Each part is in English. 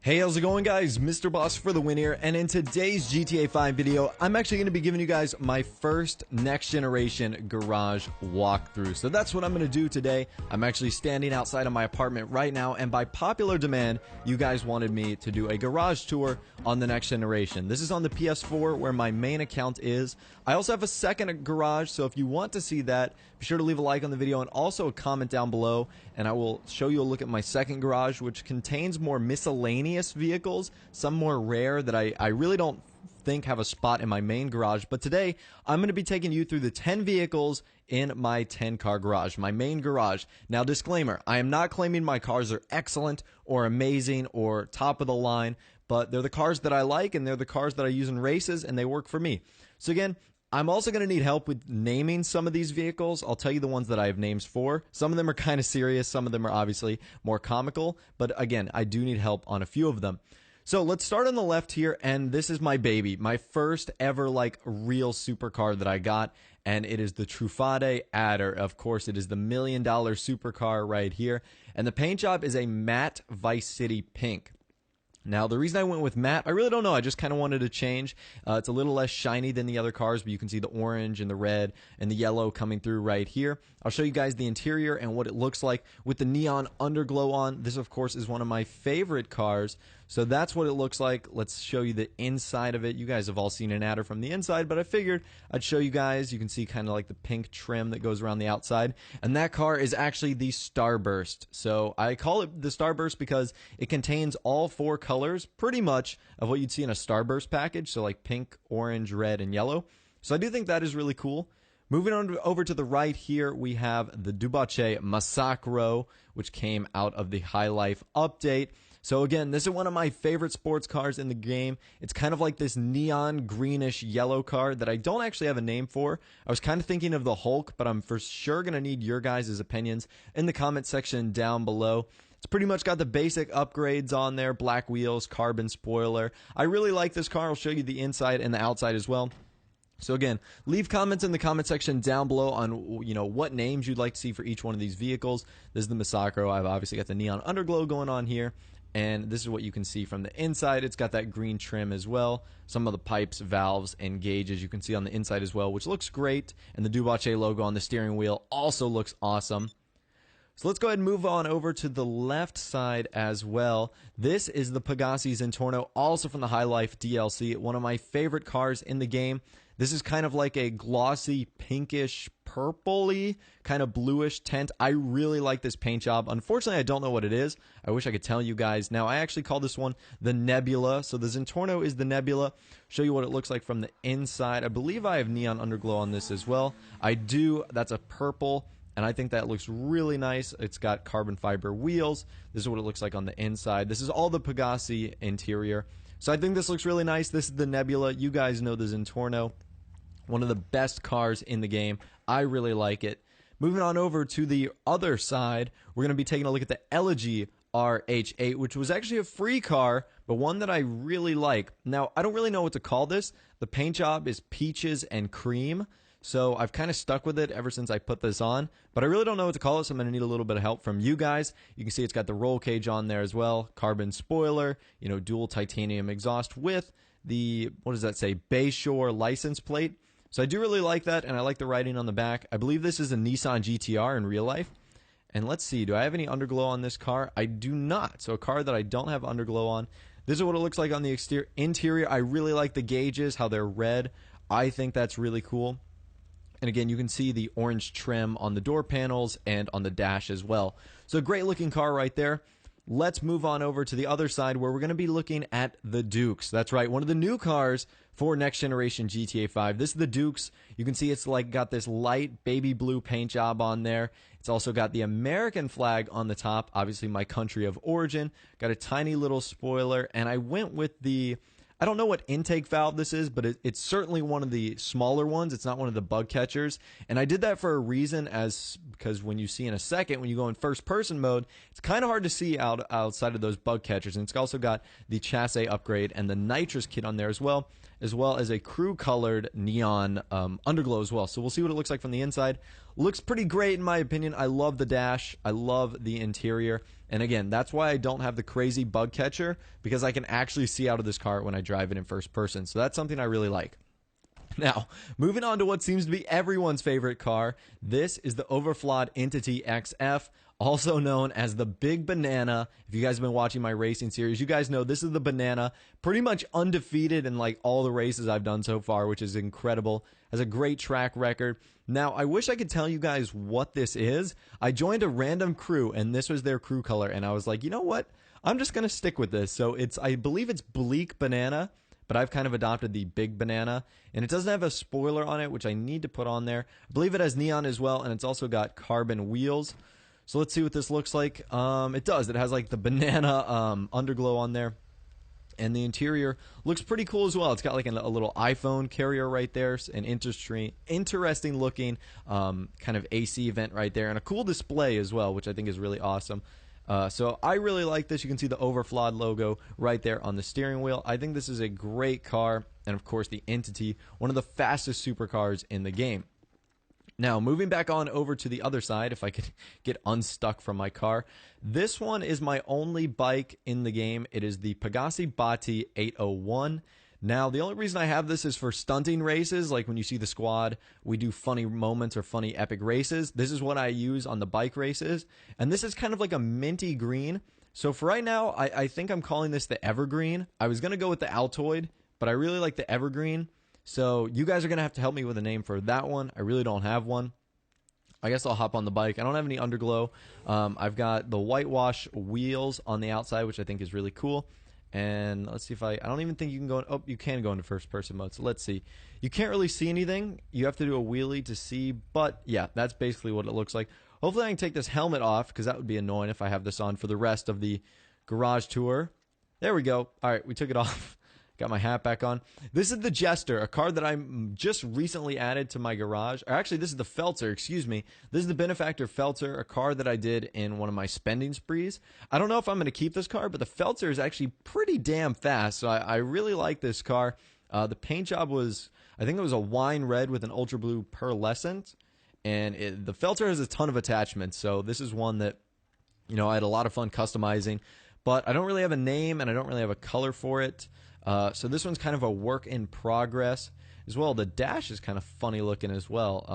Hey, how's it going, guys? Mr. Boss for the win here, and in today's GTA 5 video, I'm actually going to be giving you guys my first next-generation garage walkthrough. So that's what I'm going to do today. I'm actually standing outside of my apartment right now, and by popular demand, you guys wanted me to do a garage tour on the next generation. This is on the PS4, where my main account is. I also have a second garage, so if you want to see that, be sure to leave a like on the video and also a comment down below, and I will show you a look at my second garage, which contains more miscellaneous vehicles, some more rare that I really don't think have a spot in my main garage. But today I'm going to be taking you through the 10 vehicles in my 10 car garage, my main garage. Now, disclaimer, I am not claiming my cars are excellent or amazing or top of the line, but they're the cars that I like, and they're the cars that I use in races, and they work for me. So again, I'm also going to need help with naming some of these vehicles. I'll tell you the ones that I have names for. Some of them are kind of serious. Some of them are obviously more comical. But again, I do need help on a few of them. So let's start on the left here, and this is my baby. My first ever, real supercar that I got, and it is the Truffade Adder. Of course, it is the $1 million supercar right here. And the paint job is a matte Vice City pink. Now, the reason I went with matte, I really don't know. I just kind of wanted to change. It's a little less shiny than the other cars, but you can see the orange and the red and the yellow coming through right here. I'll show you guys the interior and what it looks like with the neon underglow on. This, of course, is one of my favorite cars. So that's what it looks like. Let's show you the inside of it. You guys have all seen an Adder from the inside, but I figured I'd show you guys. You can see kind of like the pink trim that goes around the outside. And that car is actually the Starburst. So I call it the Starburst because it contains all four colors, pretty much, of what you'd see in a Starburst package. So like pink, orange, red, and yellow. So I do think that is really cool. Moving on over to the right here, we have the Dubache Massacro, which came out of the High Life update. So again, this is one of my favorite sports cars in the game. It's kind of like this neon greenish yellow car that I don't actually have a name for. I was kind of thinking of the Hulk, but I'm for sure going to need your guys' opinions in the comment section down below. It's pretty much got the basic upgrades on there, black wheels, carbon spoiler. I really like this car. I'll show you the inside and the outside as well. So again, leave comments in the comment section down below on, what names you'd like to see for each one of these vehicles. This is the Massacro. I've obviously got the neon underglow going on here. And this is what you can see from the inside. It's got that green trim as well. Some of the pipes, valves, and gauges you can see on the inside as well, which looks great. And the Dubache logo on the steering wheel also looks awesome. So let's go ahead and move on over to the left side as well. This is the Pegassi Zentorno, also from the High Life DLC, one of my favorite cars in the game. This is kind of like a glossy, pinkish, purpley, kind of bluish tint. I really like this paint job. Unfortunately, I don't know what it is. I wish I could tell you guys. Now, I actually call this one the Nebula. So the Zentorno is the Nebula. Show you what it looks like from the inside. I believe I have neon underglow on this as well. I do. That's a purple. And I think that looks really nice. It's got carbon fiber wheels. This is what it looks like on the inside. This is all the Pegassi interior. So I think this looks really nice. This is the Nebula. You guys know the Zentorno. One of the best cars in the game. I really like it. Moving on over to the other side, we're going to be taking a look at the Elegy RH8, which was actually a free car, but one that I really like. Now, I don't really know what to call this. The paint job is peaches and cream. So I've kind of stuck with it ever since I put this on, but I really don't know what to call it, so I'm going to need a little bit of help from you guys. You can see it's got the roll cage on there as well, carbon spoiler, dual titanium exhaust with the, what does that say, Bayshore license plate. So I do really like that, and I like the writing on the back. I believe this is a Nissan GTR in real life. And let's see, do I have any underglow on this car? I do not. So a car that I don't have underglow on. This is what it looks like on the interior. I really like the gauges, how they're red. I think that's really cool. And again, you can see the orange trim on the door panels and on the dash as well. So great looking car right there. Let's move on over to the other side where we're going to be looking at the Dukes. That's right, one of the new cars for next generation GTA 5. This is the Dukes. You can see it's got this light baby blue paint job on there. It's also got the American flag on the top, obviously my country of origin. Got a tiny little spoiler, and I went with the, I don't know what intake valve this is, but it's certainly one of the smaller ones. It's not one of the bug catchers. And I did that for a reason, because when you see in a second, when you go in first person mode, it's kind of hard to see outside of those bug catchers. And it's also got the chassis upgrade and the nitrous kit on there as well as a crew colored neon underglow as well. So we'll see what it looks like from the inside. Looks pretty great in my opinion. I love the dash. I love the interior. And again, that's why I don't have the crazy bug catcher, because I can actually see out of this car when I drive it in first person. So that's something I really like. Now, moving on to what seems to be everyone's favorite car. This is the overflawed Entity XF, also known as the Big Banana. If you guys have been watching my racing series, you guys know this is the Banana. Pretty much undefeated in like all the races I've done so far, which is incredible. Has a great track record. Now, I wish I could tell you guys what this is. I joined a random crew, and this was their crew color, and I was like, you know what? I'm just going to stick with this. So I believe it's Bleak Banana, but I've kind of adopted the Big Banana, and it doesn't have a spoiler on it, which I need to put on there. I believe it has neon as well, and it's also got carbon wheels. So let's see what this looks like. It does. It has like the banana underglow on there, and the interior looks pretty cool as well. It's got like a little iPhone carrier right there, an interesting looking kind of AC vent right there, and a cool display as well, which I think is really awesome. So I really like this. You can see the overflawed logo right there on the steering wheel. I think this is a great car, and of course the Entity, one of the fastest supercars in the game. Now, moving back on over to the other side, if I could get unstuck from my car. This one is my only bike in the game. It is the Pegassi Bati 801. Now, the only reason I have this is for stunting races, like when you see the squad, we do funny moments or funny epic races. This is what I use on the bike races, and this is kind of like a minty green. So for right now, I think I'm calling this the Evergreen. I was going to go with the Altoid, but I really like the Evergreen. So you guys are going to have to help me with a name for that one. I really don't have one. I guess I'll hop on the bike. I don't have any underglow. I've got the whitewash wheels on the outside, which I think is really cool. And let's see if I don't even think you can go in, oh, you can go into first person mode. So let's see. You can't really see anything. You have to do a wheelie to see, but yeah, that's basically what it looks like. Hopefully I can take this helmet off, because that would be annoying if I have this on for the rest of the garage tour. There we go. All right, we took it off. Got my hat back on. This is the Jester, a car that I just recently added to my garage. Or actually, this is the Feltzer, excuse me. This is the Benefactor Feltzer, a car that I did in one of my spending sprees. I don't know if I'm going to keep this car, but the Feltzer is actually pretty damn fast, so I really like this car. The paint job was, I think it was a wine red with an ultra blue pearlescent, and the Feltzer has a ton of attachments, so this is one that, you know, I had a lot of fun customizing, but I don't really have a name, and I don't really have a color for it. So this one's kind of a work in progress as well. The dash is kind of funny looking as well,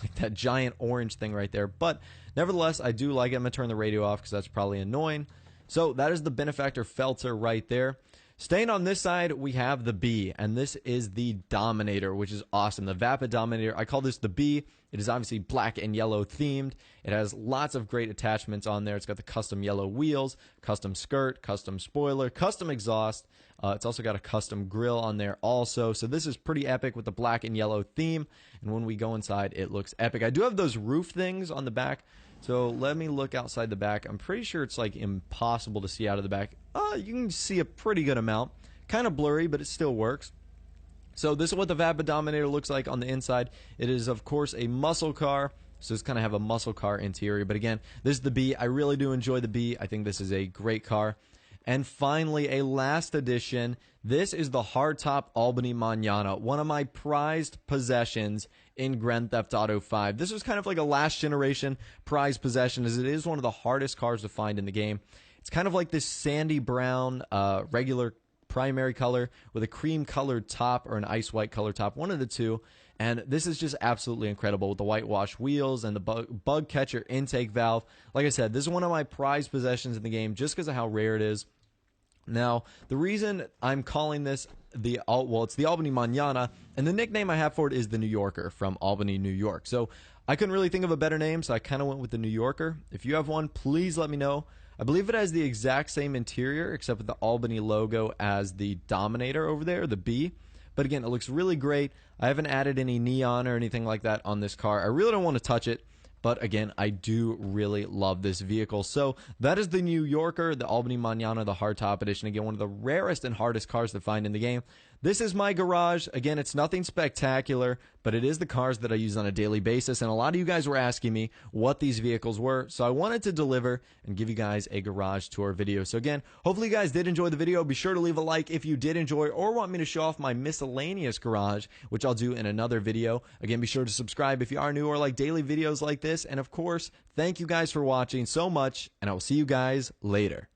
like that giant orange thing right there. But nevertheless, I do like it. I'm going to turn the radio off because that's probably annoying. So that is the Benefactor Feltzer right there. Staying on this side, we have the B, and this is the Dominator, which is awesome. The Vapid Dominator, I call this the B. It is obviously black and yellow themed. It has lots of great attachments on there. It's got the custom yellow wheels, custom skirt, custom spoiler, custom exhaust. It's also got a custom grill on there also. So this is pretty epic with the black and yellow theme. And when we go inside, it looks epic. I do have those roof things on the back. So let me look outside the back. I'm pretty sure it's like impossible to see out of the back. You can see a pretty good amount. Kind of blurry, but it still works. So this is what the Vapid Dominator looks like on the inside. It is, of course, a muscle car. So it's kind of have a muscle car interior. But again, this is the B. I really do enjoy the B. I think this is a great car. And finally, a last edition. This is the Hardtop Albany Mañana, one of my prized possessions in Grand Theft Auto 5. This was kind of like a last generation prized possession, as it is one of the hardest cars to find in the game. It's kind of like this sandy brown regular primary color with a cream colored top or an ice white color top, one of the two. And this is just absolutely incredible with the whitewash wheels and the bug catcher intake valve. Like I said, this is one of my prized possessions in the game just because of how rare it is. Now, the reason I'm calling this it's the Albany Mañana, and the nickname I have for it is the New Yorker from Albany, New York. So I couldn't really think of a better name, so I kind of went with the New Yorker. If you have one, please let me know. I believe it has the exact same interior, except with the Albany logo as the Dominator over there, the B. But again, it looks really great. I haven't added any neon or anything like that on this car. I really don't want to touch it, but again, I do really love this vehicle. So that is the New Yorker, the Albany Mañana, the hardtop edition. Again, one of the rarest and hardest cars to find in the game. This is my garage. Again, it's nothing spectacular, but it is the cars that I use on a daily basis. And a lot of you guys were asking me what these vehicles were, so I wanted to deliver and give you guys a garage tour video. So again, hopefully you guys did enjoy the video. Be sure to leave a like if you did enjoy or want me to show off my miscellaneous garage, which I'll do in another video. Again, be sure to subscribe if you are new or like daily videos like this. And of course, thank you guys for watching so much, and I will see you guys later.